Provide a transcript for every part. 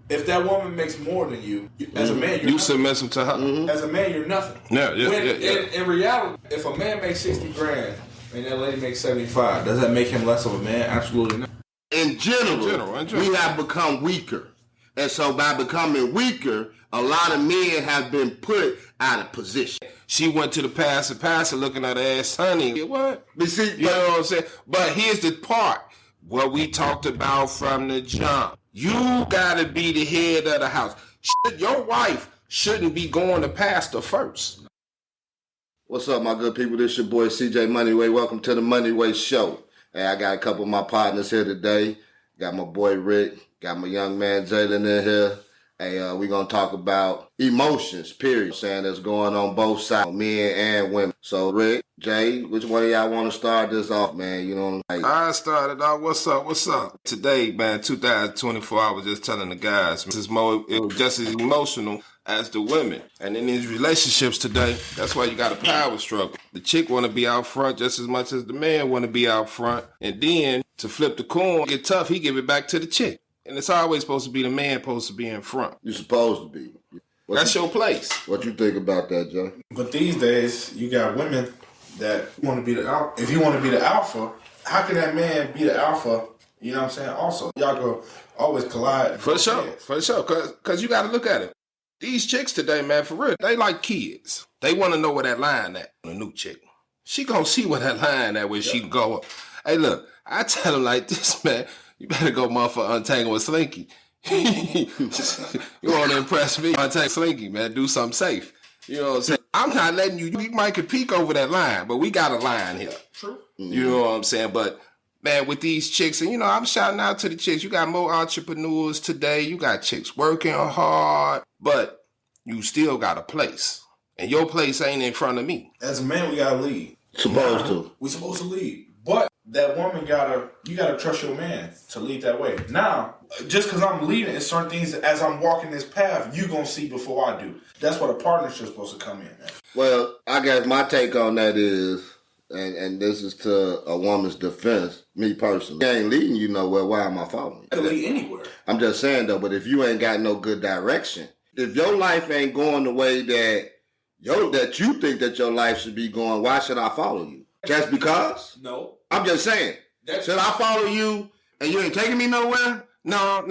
If that woman makes more than you, as a man, you're submissive to her. Mm-hmm. As a man, you're nothing. Yeah. In reality, if a man makes 60 grand and that lady makes 75, does that make him less of a man? Absolutely not. In general, we have become weaker. And so by becoming weaker, a lot of men have been put out of position. She went to the pastor looking at her ass, honey. What? But see, you know what I'm saying? But here's the part. What we talked about from the jump. You gotta be the head of the house. Your wife shouldn't be going to pastor first. What's up, my good people? This your boy CJ Moneyway. Welcome to the Moneyway Show. Hey, I got a couple of my partners here today. Got my boy Ric, got my young man Jalen in here. Hey, we're going to talk about emotions, period. Saying that's going on both sides, men and women. So, Ric, Jay, which one of y'all want to start this off, man? You know, like, I started off. What's up? Today, man, 2024, I was just telling the guys, it was just as emotional as the women. And in these relationships today, that's why you got a power struggle. The chick want to be out front just as much as the man want to be out front. And then, to flip the coin, get tough, he give it back to the chick. And it's always supposed to be the man supposed to be in front. You're supposed to be. That's your place. What you think about that, Joe? But these days, you got women that want to be the alpha. If you want to be the alpha, how can that man be the alpha? You know what I'm saying? Also, y'all go always collide. For sure. Because you got to look at it. These chicks today, man, for real, they like kids. They want to know where that line at. A new chick. She going to see where that line at, where she can go. Hey, look, I tell them like this, man. You better go motherfucker untangle with Slinky. You want to impress me? Untangle Slinky, man. Do something safe. You know what I'm saying? I'm not letting you might could peek over that line, but we got a line here. True. You know what I'm saying? But, man, with these chicks, and, you know, I'm shouting out to the chicks. You got more entrepreneurs today. You got chicks working hard, but you still got a place. And your place ain't in front of me. As a man, we got to lead. Supposed to. We supposed to lead. But that woman you gotta trust your man to lead that way. Now, just because I'm leading, it's certain things as I'm walking this path, you gonna see before I do. That's what a partnership's supposed to come in, man. Well, I guess my take on that is, and this is to a woman's defense, me personally. I ain't leading you nowhere, why am I following you? I can lead anywhere. I'm just saying though, but if you ain't got no good direction, if your life ain't going the way that you think that your life should be going, why should I follow you? Just because? No. I'm just saying. Should I follow you and you ain't taking me nowhere? No.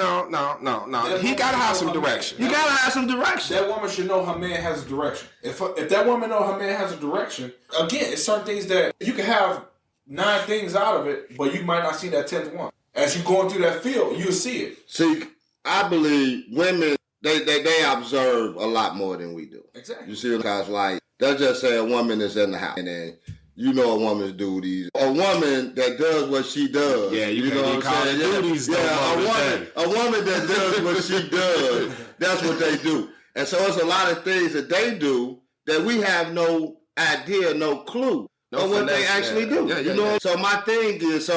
He gotta have some direction. You gotta have some direction. That woman should know her man has a direction. If that woman know her man has a direction, again, it's certain things that you can have 9 things out of it, but you might not see that 10th one. As you going through that field, you'll see it. See, I believe women they observe a lot more than we do. Exactly. You see, because like they'll just say a woman is in the house and then you know a woman's duties. A woman that does what she does. Yeah, you know what I'm saying? Duties. Yeah, a woman that does what she does. That's what they do. And so it's a lot of things that they do that we have no idea, no clue of what they actually do. Yeah, you know. So my thing is,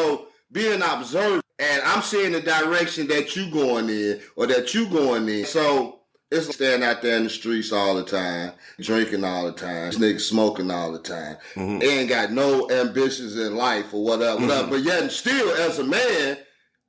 being observant, and I'm seeing the direction that you going in or that you going in. So it's standing out there in the streets all the time, drinking all the time, niggas smoking all the time. Mm-hmm. They ain't got no ambitions in life or whatever. But yet still, as a man,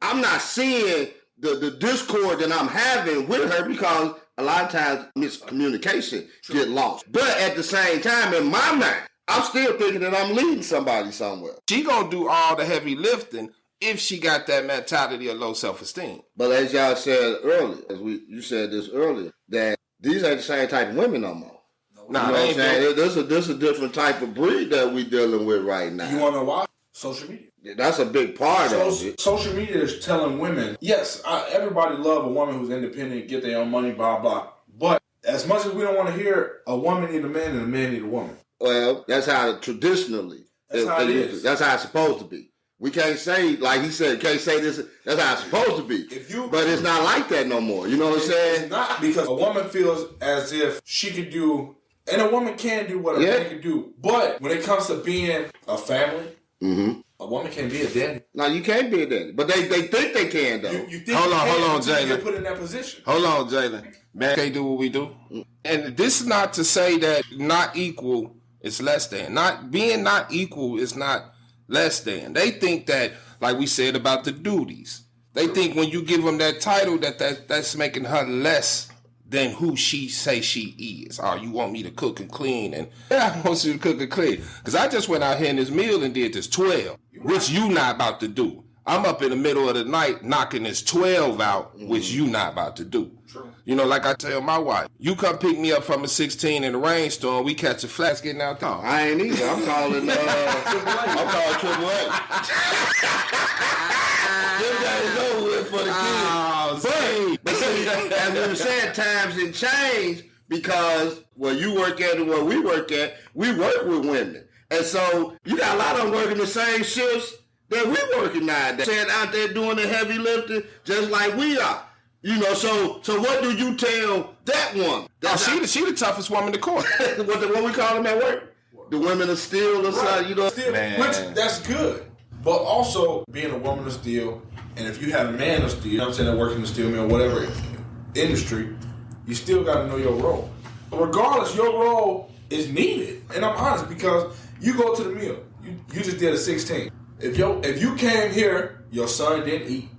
I'm not seeing the discord that I'm having with her because a lot of times miscommunication get lost. But at the same time, in my mind, I'm still thinking that I'm leading somebody somewhere. She gonna do all the heavy lifting if she got that mentality of low self-esteem. But as y'all said earlier, you said this earlier, that these ain't the same type of women no more. Nah, you know what I'm saying? This a different type of breed that we dealing with right now. You want to know why? Social media. That's a big part of it. Social media is telling women, yes, everybody love a woman who's independent, get their own money, blah, blah. But as much as we don't want to hear a woman need a man and a man need a woman. Well, that's how traditionally. That's how it is. That's how it's supposed to be. We can't say, like he said, can't say this. That's how it's supposed to be. But it's not like that no more. You know what I'm saying? It's not, because a woman feels as if she could do, and a woman can do what a man can do. But when it comes to being a family, a woman can be a daddy. No, you can't be a daddy. But they think they can, though. You think hold on, Jalen. You get put in that position. Hold on, Jalen. Man can't do what we do. And this is not to say that not equal is less than. Being not equal is not less than. They think that, like we said about the duties, They think when you give them that title that's making her less than who she say she is. Oh, you want me to cook and clean? And I want you to cook and clean. Because I just went out here in this meal and did this 12, which you not about to do. I'm up in the middle of the night knocking this 12 out, which you not about to do. True. You know, like I tell my wife, you come pick me up from a 16 in a rainstorm, we catch a flash getting out there. I ain't either. I'm calling Triple A. This guy is over with for the kids. But see, as we were saying, times and change because where you work at and where we work at, we work with women. And so you got a lot of them working the same shifts that we working nowadays. Saying out there doing the heavy lifting just like we are. You know, so what do you tell that woman? She the toughest woman in the court. what we call them at work? The women of steel or something, you know? Steel, Man. which, that's good. But also, being a woman of steel, and if you had a man of steel, you know what I'm saying, that work in the steel mill, whatever industry, you still got to know your role. Regardless, your role is needed. And I'm honest, because you go to the mill, you just did a 16. If you came here, your son didn't eat,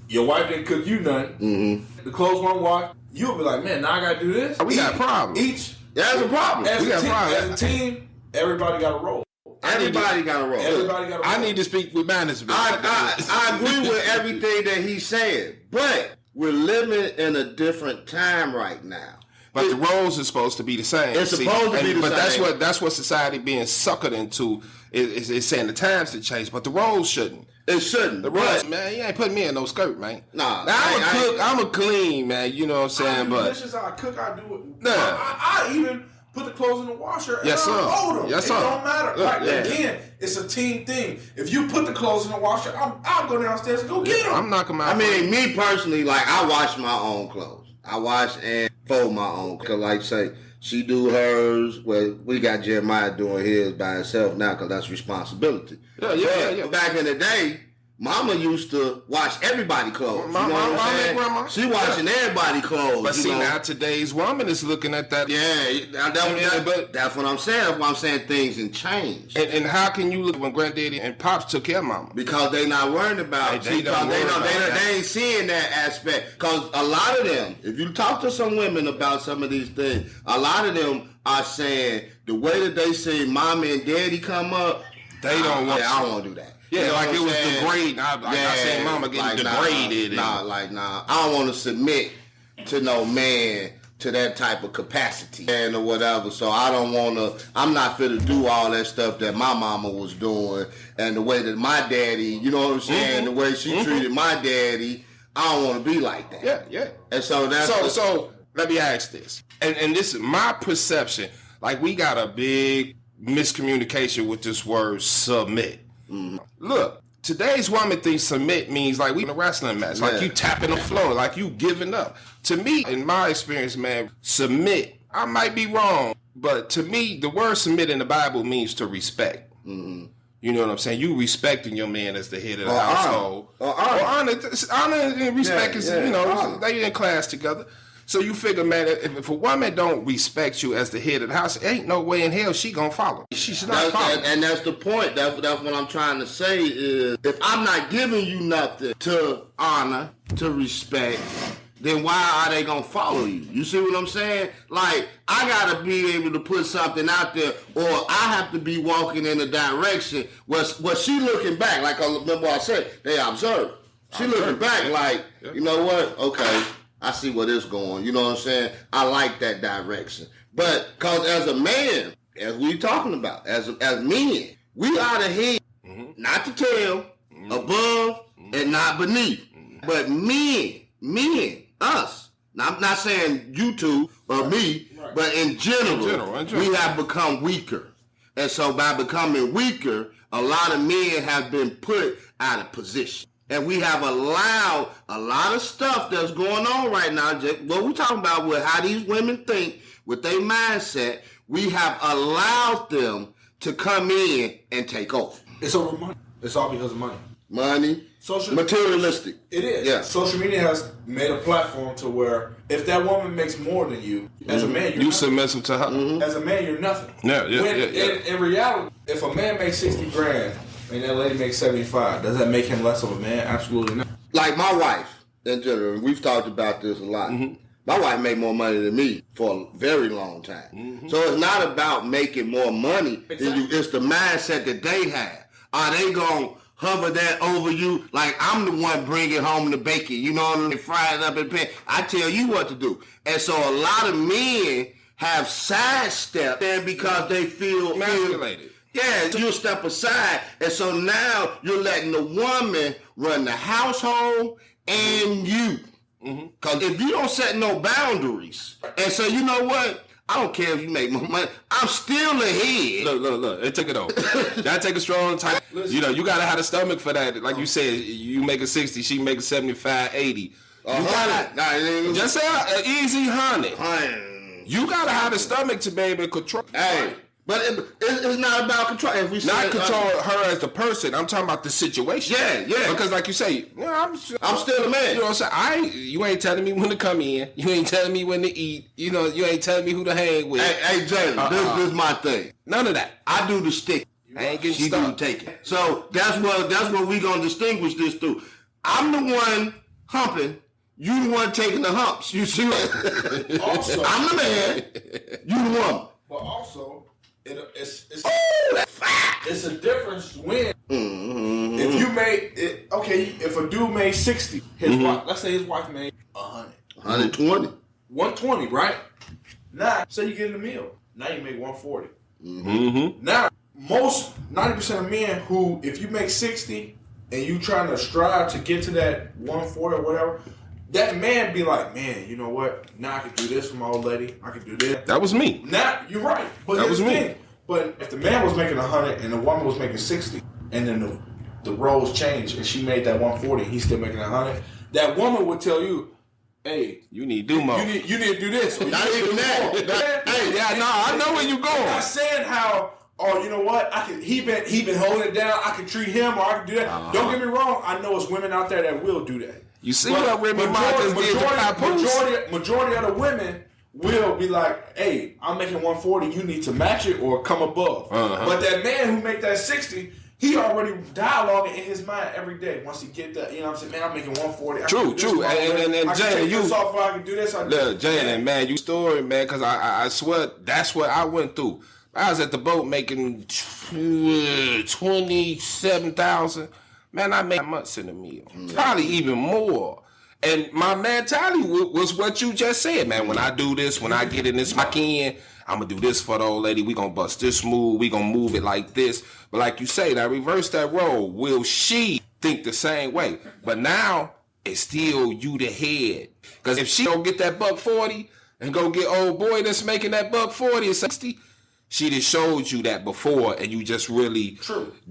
your wife didn't cook you nothing, the clothes weren't washed, you'll be like, man, now I got to do this? We got problems. That's a problem. As a team, everybody got a role. Everybody got a role. Everybody got a role. I need to speak with management. I agree with everything that he's saying, but we're living in a different time right now. But the roles are supposed to be the same. It's supposed to be the same. But that's what society being suckered into is saying the times to change, but the roles shouldn't. It shouldn't. The roles, man, you ain't putting me in no skirt, man. Nah. Now, I'm a cook, I'm a clean, man, you know what I'm saying? But this is how I cook, I do it. Nah. I even put the clothes in the washer and Yes, I sir. fold them. Yes, sir. It don't matter. Look, Like, yeah. again, it's a team thing. If you put the clothes in the washer, I'll go downstairs and go get them. I'm knocking my. I mean, me personally, like, I wash my own clothes. I wash and fold my own. Cause like say, she do hers. Well, we got Jeremiah doing his by himself now because that's responsibility. Yeah. Back in the day, Mama used to wash everybody's clothes. You know what I'm saying? Grandma. She washing everybody's clothes. But see, know? now today's woman is looking at that. Yeah, that's what I'm saying. That's why I'm saying things and change. And how can you look when granddaddy and pops took care of mama? Because they not worrying about They ain't seeing that aspect. Because a lot of them, if you talk to some women about some of these things, a lot of them are saying the way that they see mommy and daddy come up, They don't want. I don't want to do that. Yeah, You know like what it I'm was saying? degrading. I seen mama getting degraded. Nah, I don't want to submit to no man to that type of capacity and or whatever. So I don't want to. I'm not fit to do all that stuff that my mama was doing and the way that my daddy. You know what I'm saying? The way she treated my daddy. I don't want to be like that. Yeah. And so that's So let me ask this, and this is my perception. Like we got a big miscommunication with this word submit. Look, today's woman thinks submit means like we in a wrestling match, like you tapping the floor, like you giving up. To me, in my experience, man, submit, I might be wrong, but to me, the word submit in the Bible means to respect. You know what I'm saying? You respecting your man as the head of the household. Honor and respect is, they in class together. So you figure, man, if a woman don't respect you as the head of the house, ain't no way in hell she gonna follow. She's not following. And that's the point. That's what I'm trying to say is, if I'm not giving you nothing to honor, to respect, then why are they gonna follow you? You see what I'm saying? Like, I gotta be able to put something out there, or I have to be walking in a direction where she looking back. Like, remember I said, they observe. She looking back like, you know what? Okay. I see where this going. You know what I'm saying? I like that direction. But because as a man, as we talking about, as men, we are the head, not the tail, above and not beneath. But men, us. Now, I'm not saying you two or me, but in general, we have become weaker. And so by becoming weaker, a lot of men have been put out of position. And we have allowed a lot of stuff that's going on right now. Just what we're talking about with how these women think, with their mindset, we have allowed them to come in and take over. It's over money. It's all because of money. Money, materialistic. It is. Yeah. Social media has made a platform to where if that woman makes more than you, as a man, you're you nothing. submissive to her. As a man, you're nothing. Yeah. In reality, if a man makes 60 grand and that lady makes 75, does that make him less of a man? Absolutely not. like my wife in general, we've talked about this a lot. Mm-hmm. My wife made more money than me for a very long time. Mm-hmm. So it's not about making more money than you. It's the mindset that they have. Are they going to hover that over you? Like, I'm the one bringing home the bacon. You know what I mean? Fry it up in the pan. I tell you what to do. And so a lot of men have sidestepped there because they feel emasculated. Yeah, you'll step aside. And so now you're letting the woman run the household and you. Because if you don't set no boundaries and say, you know what, I don't care if you make more money, I'm still ahead. Look, it took it over. That take a strong time. You know, you gotta have the stomach for that. Like you said, you make a 60, she make a 75, 80. You gotta just say an easy 100. You gotta have the stomach to be able to control. Hey. But it's not about control. If we not control her as the person, I'm talking about the situation. Yeah. Because like you say, I'm still a man. You know what I'm saying? You ain't telling me when to come in. You ain't telling me when to eat. You know, you ain't telling me who to hang with. Hey, Jalen, this is my thing. None of that. I do the stick. I ain't getting she stuck. do take it. So that's what we gonna distinguish this through. I'm the one humping. You the one taking the humps. You see what? Also, I'm the man. You the woman. But also. It's a difference when if you made it, okay, if a dude made 60, his wife, let's say his wife made 100. 120. 120, right? Now, say you get in the meal. Now you make 140. Now, most 90% of men who, if you make 60 and you trying to strive to get to that 140 or whatever, that man be like, man, you know what? Now I can do this for my old lady. I can do this. That was me. Now, you're right. But that was me. Thing. But if the man was making 100 and the woman was making 60, and then the roles changed and she made that 140, he's still making 100, that woman would tell you, hey, you need to do more. You need to do this. Not even that. I know where you're going. I'm not saying how, oh, you know what? He been holding it down. I can treat him or I can do that. Don't get me wrong. I know it's women out there that will do that. You see what women majority of the women will be like, hey, I'm making 140, you need to match it or come above. But that man who make that 60, he already dialoguing in his mind every day. Once he get that, you know what I'm saying, man, I'm making 140. True. And Jalen, you off, I can do this. Look, Jalen, man, you story, man, because I swear that's what I went through. I was at the boat making 27,000. Man, I made months in a meal. Probably even more. And my mentality was what you just said, man. When I do this, when I get in this weekend, I'm going to do this for the old lady. We going to bust this move. We going to move it like this. But like you say, now reverse that role. Will she think the same way? But now, it's still you the head. Because if she don't get that $140 and go get old boy that's making that $140 or 60, she just showed you that before, and you just really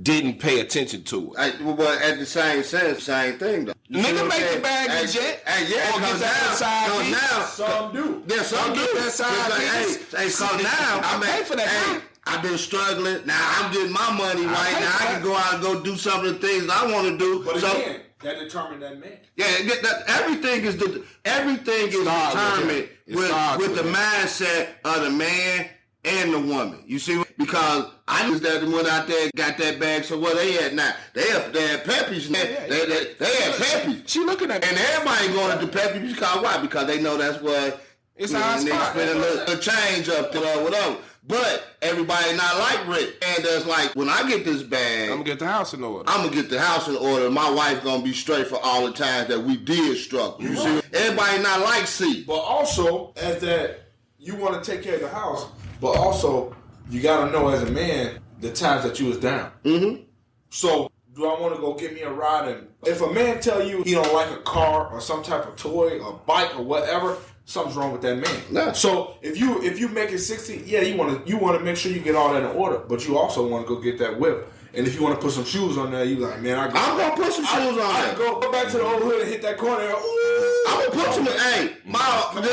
didn't pay attention to it. But at the same sense, same thing though. Nigga make the bag and jet. Or get that side now. Some do. Yeah, some do. That side so now I pay for that. Hey, I've been struggling. Now I'm getting my money right now. I can go out and go do some of the things I want to do. But again, that determined that man. Yeah, everything is determined with the mindset of the man and the woman. You see, because I just went out there, got that bag. So where they at now? They at Pepe's now. They at Pepe's. She looking at me. And everybody going to Pepe's because why? Because they know that's what it's a hot spot. Spend a little change up to whatever. But everybody not like Rick. And that's like, when I get this bag, I'm gonna get the house in order. I'm gonna get the house in order. My wife gonna be straight for all the times that we did struggle. You see, everybody not like C. But also, as that you want to take care of the house, but also you gotta know as a man the times that you was down. So do I want to go get me a ride? And if a man tell you he don't like a car or some type of toy or bike or whatever, something's wrong with that man. Nah. So if you make it 60, yeah, you want to make sure you get all that in order, but you also want to go get that whip. And if you want to put some shoes on there, you like, man, I'm gonna put some shoes on there. Go back to the old hood and hit that corner. I'm gonna put some. Hey,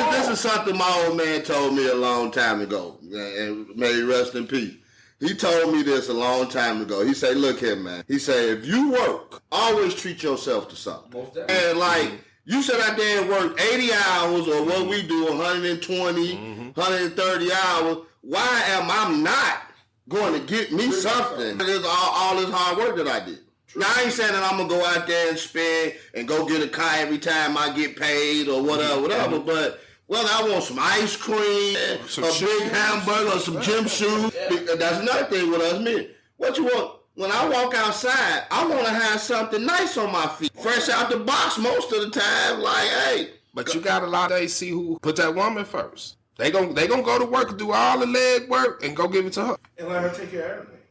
this is something my old man told me a long time ago, and may he rest in peace. He told me this a long time ago. He said, look here, man. He said, if you work, always treat yourself to something. And like, you sit out there and work 80 hours or what we do, 120, 130 hours. Why am I not going to get me something? It's all this hard work that I did. Now, I ain't saying that I'm going to go out there and spend and go get a car every time I get paid or whatever, but, well, I want some ice cream, a big hamburger, or some gym shoes. That's another thing with us men. What you want? When I walk outside, I want to have something nice on my feet. Fresh out the box most of the time, like, hey. But you got a lot of AC who put that woman first. They gonna go to work and do all the leg work and go give it to her. And let her take care of everything.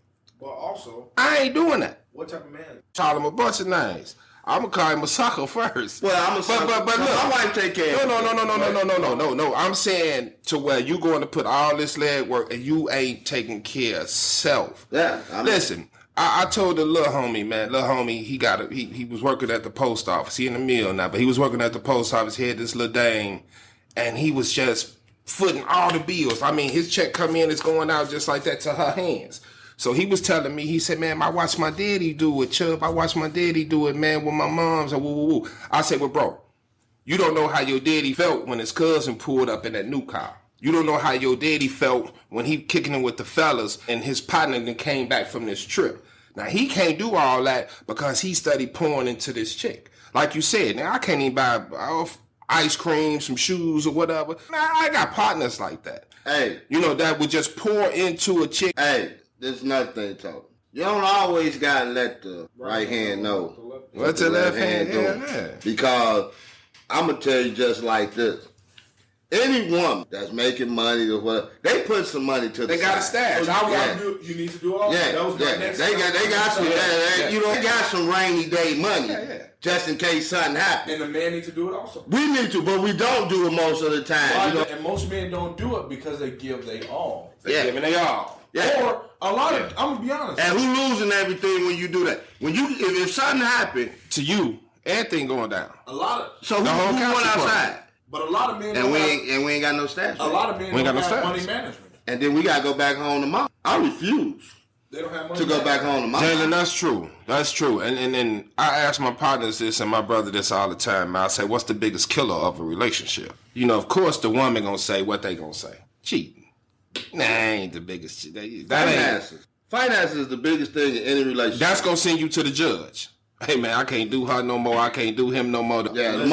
But also, I ain't doing that. what type of man? Call him a bunch of names. I'm gonna call him a sucker first. Well, I'm a sucker. But look, my wife take care of it. No. I'm saying to where you going to put all this leg work and you ain't taking care of self. Yeah. Listen, I told the little homie, he was working at the post office. He in the mill now, but he was working at the post office. He had this little dame, and he was just footing all the bills. I mean, his check come in, it's going out just like that to her hands. So he was telling me, he said, man, I watched my daddy do it, Chubb. I watched my daddy do it, man, with my moms and woo. I said, well, bro, you don't know how your daddy felt when his cousin pulled up in that new car. You don't know how your daddy felt when he kicking it with the fellas and his partner then came back from this trip. Now, he can't do all that because he studied pouring into this chick. Like you said, now I can't even buy ice cream, some shoes or whatever. Now, I got partners like that. Hey. You know, that would just pour into a chick. Hey, there's another thing, talking. You don't always got to let the right hand know what the left hand doing. Yeah. Because I'm going to tell you just like this. Any woman that's making money or whatever, they put some money to the side. They got a stash. You need to do all that. That was my next They got some. They got some rainy day money just in case something happens. And the man needs to do it also. We need to, but we don't do it most of the time. And most men don't do it because they give their all. They giving their all. Yeah. Or a lot of. I'm gonna be honest. And who losing everything when you do that? When you, if something happened to you, everything going down. A lot of. So who went outside? But a lot of men and we ain't got no stash. A lot of men don't have money management. And then we gotta go back home to mom. I refuse. They don't have money to go back home to mom. Jalen, that's true. That's true. And I ask my partners this and my brother this all the time. Man. I say, what's the biggest killer of a relationship? You know, of course, the woman gonna say what they gonna say. Cheating. Nah, ain't the biggest. Finances. Finances is the biggest thing in any relationship. That's gonna send you to the judge. Hey man, I can't do her no more. I can't do him no more. Yeah, the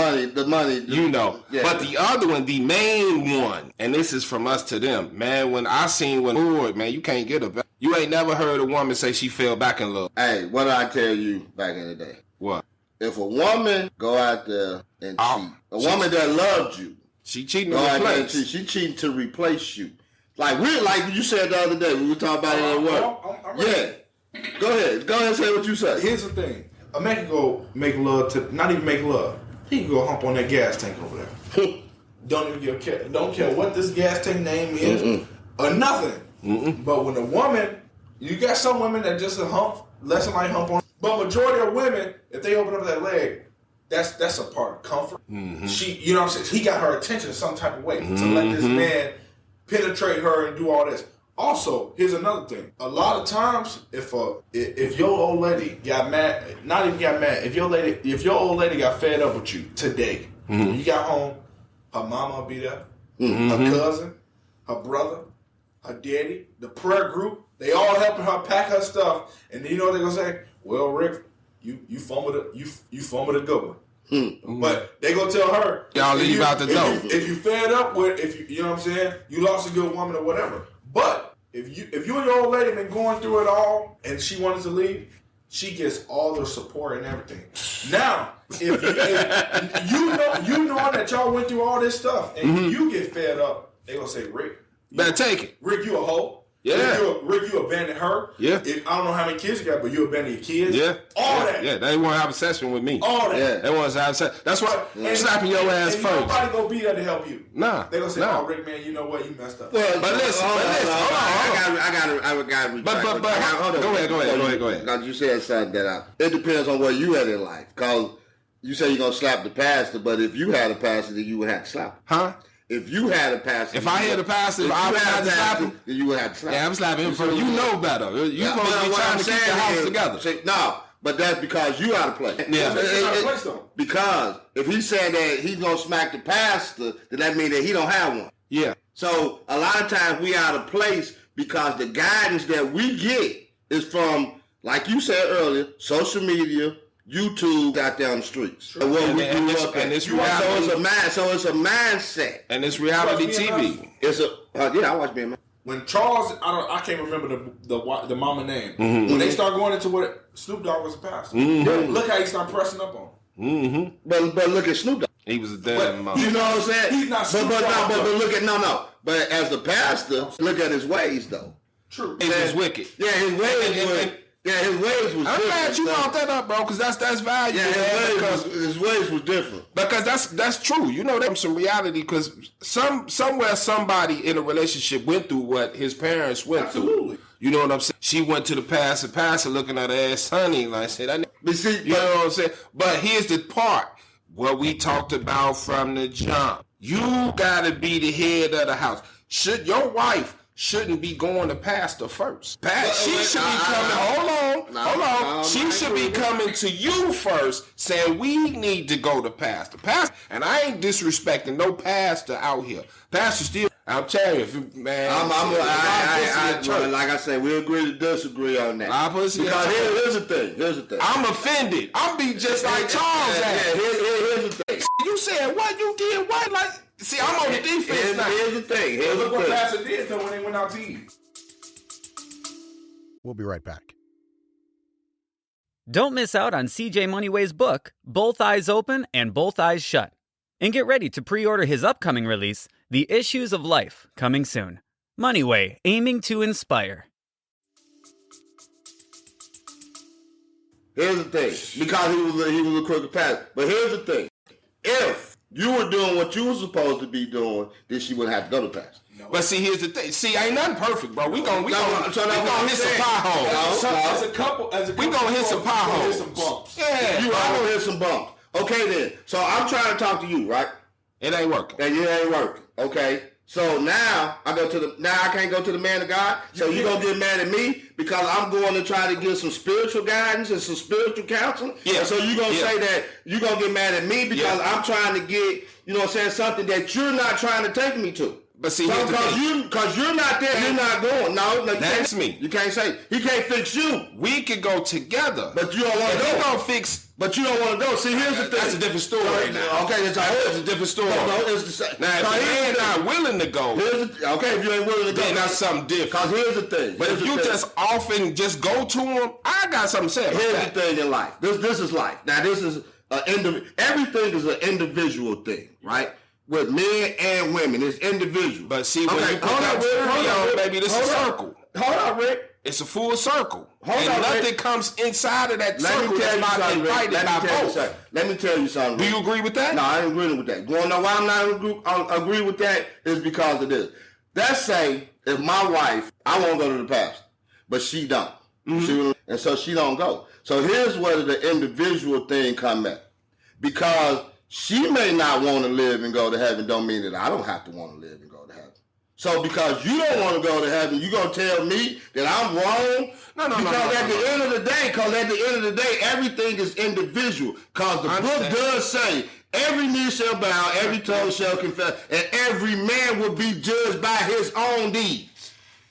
money. You know. Yeah. But the other one, the main one, and this is from us to them, man, when I seen when, man, you can't get her back. You ain't never heard a woman say she fell back in love. Hey, what did I tell you back in the day? What? If a woman go out there and cheat, a woman that loved you, she cheating to replace. She cheating to replace you. Like you said the other day, we were talking about it at work. Yeah. Go ahead and say what you said. Here's the thing. A man can go make love to, not even make love. He can go hump on that gas tank over there. Don't care what this gas tank name is or nothing. But when a woman, you got some women that just a hump, let somebody hump on. But majority of women, if they open up that leg, that's a part of comfort. She, you know what I'm saying? He got her attention some type of way to let this man penetrate her and do all this. Also, here's another thing. A lot of times, if your old lady got mad, not even got mad, if your old lady got fed up with you today, when you got home, her mama will be there, her cousin, her brother, her daddy, the prayer group, they all helping her pack her stuff, and you know what they're gonna say? Well, Rick, you fumbled a good one. But they gonna tell her, y'all leave out the door. If you fed up with, you know what I'm saying, you lost a good woman or whatever. But if you and your old lady been going through it all and she wanted to leave, she gets all the support and everything. Now, if you know that y'all went through all this stuff and you get fed up, they gonna say, Rick, better take it. Rick, you a hoe. Yeah. Rick, you abandoned her. Yeah. I don't know how many kids you got, but you abandoned your kids. Yeah. All that. Yeah, they want to have a session with me. All that. Yeah. They want to have a session. That's why I'm slapping your ass and first. Nobody gonna be there to help you. Nah. They gonna say, oh, Rick, man, you know what? You messed up. Well, but listen, hold on. I got Go ahead. Because you said something that it depends on where you at in life. Because you say you're going to slap the pastor, but if you had a pastor, then you would have to slap him. Huh? If you had a pastor. If I had a pastor, I would have to slap him. Then you would have to slap him. Yeah, I'm slapping him first. You know better. You supposed to be trying to keep the house together. No, but that's because you out of place. Yeah. Because if he said that he's going to smack the pastor, then that means that he don't have one. Yeah. So a lot of times we out of place because the guidance that we get is from like you said earlier, social media, YouTube out there on the streets. And what we grew up in. It's reality. So it's a mindset. And it's reality TV. It's a I watch Being Man. When Charles, I can't remember the mama name. Mm-hmm. When they start going into what Snoop Dogg was a pastor, look how he started pressing up on. Mm-hmm. But look at Snoop Dogg. He was a damn mama. You know what I'm saying? He's not Snoop but Dogg. but look at no. But as a pastor, look at his ways though. True. He was wicked. Yeah, his ways was I'm different. glad you brought that up, bro, because that's valuable. Yeah, his ways was different. Because that's true. You know, there's some reality because somewhere somebody in a relationship went through what his parents went through. You know what I'm saying? She went to the pastor looking at her ass, honey, like I said, you know what I'm saying? But here's the part, what we talked about from the jump. You gotta be the head of the house. Your wife shouldn't be going to pastor first. She should be coming. Hold on. She should be coming to you first, saying we need to go to pastor. And I ain't disrespecting no pastor out here. Pastor still. I'm telling you, man. Like I said, we agree to disagree on that. Because here's the thing. I'm offended. I'm be just like Charles. Here's the thing. You said what? You did what? Like. See, I'm on the defense now. Here's the thing. Look what Pastor did though when they went out to eat. We'll be right back. Don't miss out on CJ Moneyway's book, Both Eyes Open and Both Eyes Shut. And get ready to pre-order his upcoming release, The Issues of Life, coming soon. Moneyway, aiming to inspire. Here's the thing. Because he was a crooked pastor. But here's the thing. If you were doing what you were supposed to be doing, then she wouldn't have to go to pastor. No. But see, here's the thing. See, ain't nothing perfect, bro. We gonna hit some potholes. We gonna hit some potholes. Some bumps. Yeah, you are gonna hit some bumps. Okay then. So I'm trying to talk to you, right? It ain't working. And it ain't working. Okay. So now I can't go to the man of God. So you gonna get mad at me because I'm going to try to get some spiritual guidance and some spiritual counseling. Yeah. And so you gonna say that you gonna get mad at me because I'm trying to get, you know what I'm saying, something that you're not trying to take me to. But see, because you're not there, you're not going. No, that's me. You can't say he can't fix you. We could go together, but you don't want to go. He gonna fix. But you don't want to go. See, here's the thing. That's a different story right now. Okay, it's a different story. No, it's the same. Now, if the man not willing to go, okay, if you ain't willing to go, then that's something different. Because here's the thing. But if you just often just go to him, I got something to say about Here's that. the thing in life. This is life. Now, this is everything is an individual thing, right? With men and women, it's individual. But see, when you put that on, baby, this is a circle. Hold on, Rick. It's a full circle. Nothing Rick. Comes inside of that circle that's not invited by both. Let me tell you something. Do you agree with that? No, I ain't agreeing with that. You want to know why I'm not agree with that? Is because of this. Let's say if my wife, I won't go to the pastor, but she don't. Mm-hmm. And so she don't go. So here's where the individual thing come at. Because she may not want to live and go to heaven don't mean that I don't have to want to live and go to heaven. So because you don't want to go to heaven, you going to tell me that I'm wrong? Because at the end of the day, everything is individual. Because the book does say, every knee shall bow, every tongue shall confess, and every man will be judged by his own deeds.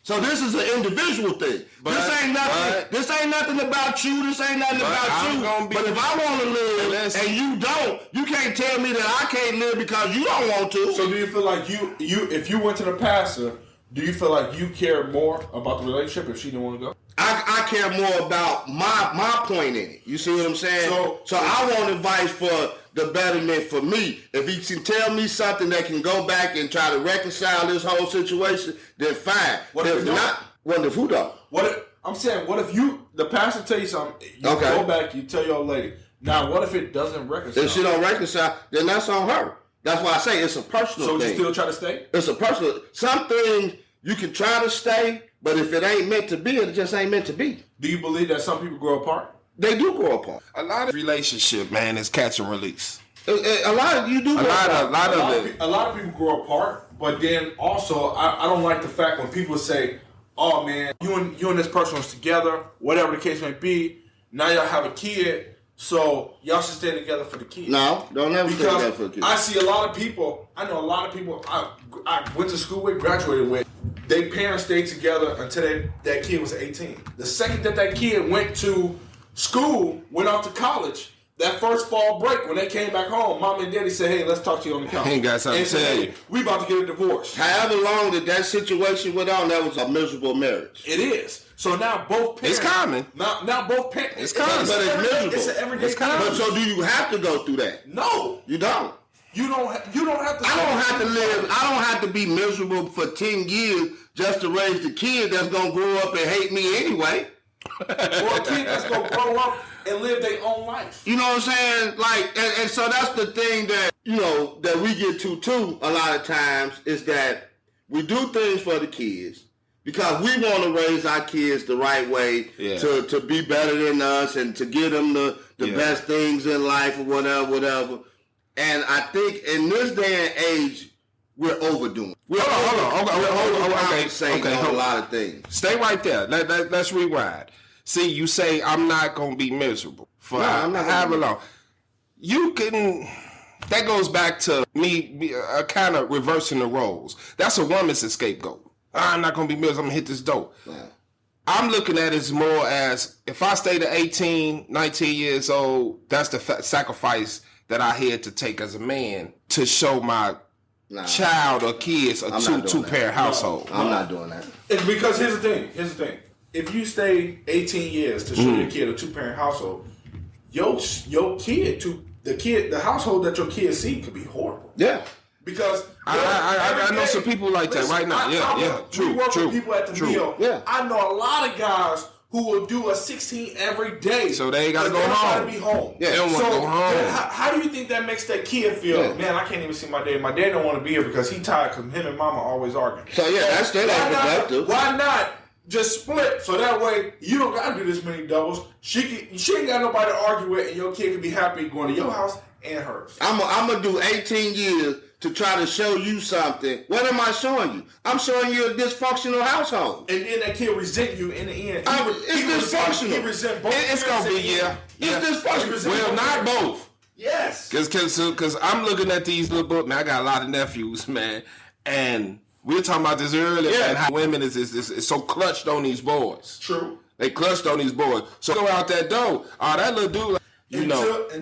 So this is an individual thing. This ain't nothing about you. This ain't nothing about you. But if I want to live and you don't, you can't tell me that I can't live because you don't want to. So do you feel like you if you went to the pastor, do you feel like you care more about the relationship if she didn't want to go? I care more about my point in it. You see what I'm saying? So I want advice for the betterment for me. If he can tell me something that can go back and try to reconcile this whole situation, then fine. What if not? What if who don't? What if the pastor tell you something, you go back, you tell your lady. Now, what if it doesn't reconcile? If she don't reconcile, then that's on her. That's why I say it's a personal thing. So you still try to stay? It's a personal. Some things you can try to stay, but if it ain't meant to be, it just ain't meant to be. Do you believe that some people grow apart? They do grow apart. A lot of relationship, man, is catch and release. A lot of people grow apart, but then also I don't like the fact when people say, "Oh man, you and this person was together, whatever the case may be. Now y'all have a kid, so y'all should stay together for the kid." No, don't ever stay together for the kid. I see a lot of people. I know a lot of people I went to school with, graduated with. They parents stayed together until that kid was 18. The second that kid went to school, went off to college, that first fall break, when they came back home, mom and daddy said, hey, let's talk to you on the couch. Ain't got something to tell you. Hey, we about to get a divorce. However long that situation went on, that was a miserable marriage. It is. So now both parents... It's common. Now both parents... It's common. But it's miserable. It's an everyday It's common. But so do you have to go through that? No. You don't. You don't have to... I don't have to be miserable for 10 years just to raise the kid that's going to grow up and hate me anyway. Or a kid that's going to grow up and live their own life. You know what I'm saying? Like, and so that's the thing that, you know, that we get to too a lot of times is that we do things for the kids because we want to raise our kids the right way to be better than us and to give them the best things in life or whatever. And I think in this day and age, we're overdoing. Hold on. Okay, a lot of things. Stay right there. Let's rewind. See, you say I'm not gonna be miserable for however long. You can. That goes back to me kind of reversing the roles. That's a woman's scapegoat. I'm not gonna be miserable. I'm gonna hit this dope. Yeah. I'm looking at it as more as if I stay to 18, 19 years old. That's the sacrifice that I had to take as a man to show my child or kids a two-parent household. I'm not doing that. It's because here's the thing. If you stay 18 years to show your kid a two-parent household, your kid, the household that your kids see could be horrible. Yeah. Because I know some people like that right now. We work with people at the meal. Yeah. I know a lot of guys who will do a 16 every day. So they ain't got to go home. They don't want to be home. Yeah, they don't want to go home. How do you think that makes that kid feel? Yeah. Man, I can't even see my dad. My dad don't want to be here because he tired because him and mama always arguing. So that's productive. Why not just split so that way you don't got to do this many doubles. She ain't got nobody to argue with and your kid can be happy going to your house and hers. I'm going to do 18 years to try to show you something. What am I showing you? I'm showing you a dysfunctional household. And then that kid resent you in the end. It's dysfunctional. He resent both. It's going to be, It's dysfunctional. Well, not both. Yes. Because I'm looking at these little books, man. I got a lot of nephews, man. And we were talking about this earlier, and how women is so clutched on these boys. True. They clutched on these boys. So go out that door. That little dude,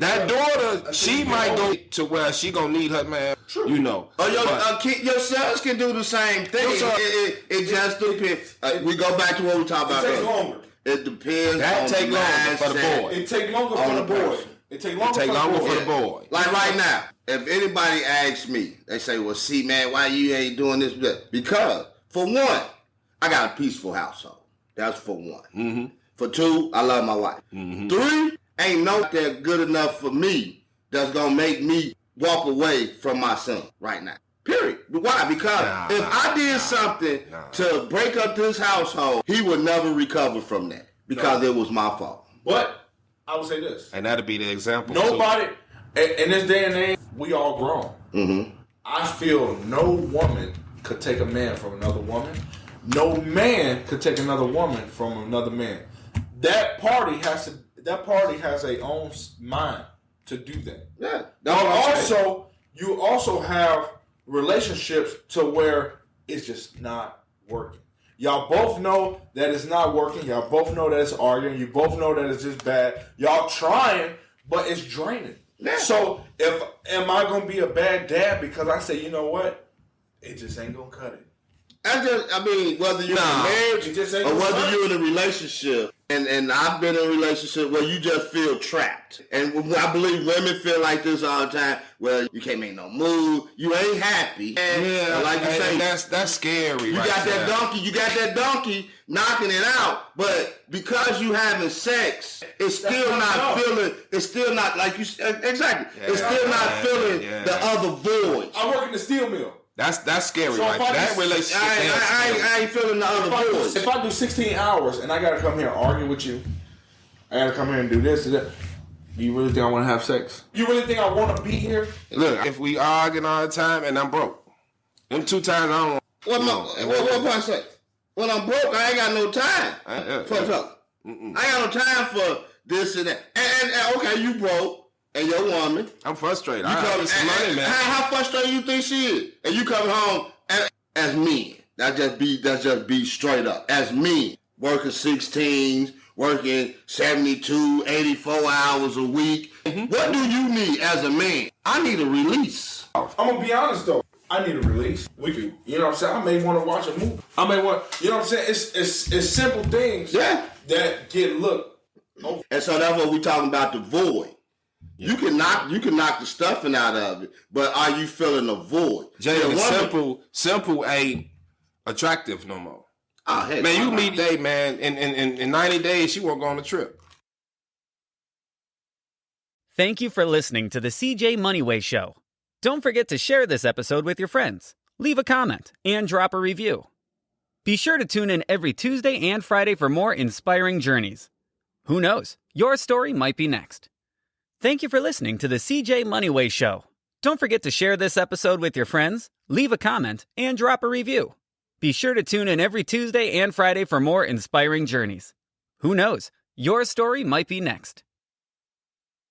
that daughter, she might go to where she gonna need her man. True. You know. Your sons can do the same thing. It just depends. We go back to what we talked about. It takes longer. It depends. That take longer for the boy. It take longer for the boy. It take longer for the boy. Like right now, if anybody asks me, they say, "Well, see, man, why you ain't doing this?" Because for one, I got a peaceful household. That's for one. Mm-hmm. For two, I love my wife. Mm-hmm. Three, ain't no that good enough for me that's gonna make me walk away from my son right now. Period. Why? Because if I did something to break up this household, he would never recover from that because it was my fault. But I would say this, and that'd be the example. Nobody in this day and age, we all grown. Mm-hmm. I feel no woman could take a man from another woman. No man could take another woman from another man. That party has a own mind to do that. Yeah. But you also have relationships to where it's just not working. Y'all both know that it's not working. Y'all both know that it's arguing. You both know that it's just bad. Y'all trying, but it's draining. Yeah. So am I gonna be a bad dad because I say, you know what? It just ain't gonna cut it. Whether you're in a marriage or whether you're in a relationship, and I've been in a relationship where you just feel trapped. And I believe women feel like this all the time. Well, you can't make no move. You ain't happy. And like you say, that's scary. You got that donkey knocking it out. But because you having sex, it's still not feeling. It's still not like you exactly. Yeah, it's still not feeling the other void. I work in the steel mill. That's scary, so right? That relationship. I ain't feeling the other voice. If I do 16 hours and I gotta come here and argue with you, I gotta come here and do this and that. Do you really think I want to have sex? You really think I want to be here? Look, if we arguing all the time and I'm broke, them 2 times I don't. What I say? When I'm broke, I ain't got no time for something. I ain't got no time for this and that. And okay, you broke. And your woman, I'm frustrated. How frustrated you think she is? And you coming home as men. That's just be straight up. As me, working 16s, working 72, 84 hours a week. What do you need as a man? I need a release. I'm gonna be honest though. I need a release. We could, you know what I'm saying? I may want to watch a movie. I may want, you know what I'm saying? It's simple things that get looked. And so that's what we're talking about, the void. Yeah. You can knock the stuffing out of it, but are you feeling a void? Jalen, simple ain't attractive no more. Oh, heck, man, you meet Day, man, in 90 days, she won't go on a trip. Thank you for listening to the CJ Moneyway Show. Don't forget to share this episode with your friends, leave a comment, and drop a review. Be sure to tune in every Tuesday and Friday for more inspiring journeys. Who knows? Your story might be next. Thank you for listening to the CJ Moneyway Show. Don't forget to share this episode with your friends, leave a comment, and drop a review. Be sure to tune in every Tuesday and Friday for more inspiring journeys. Who knows? Your story might be next.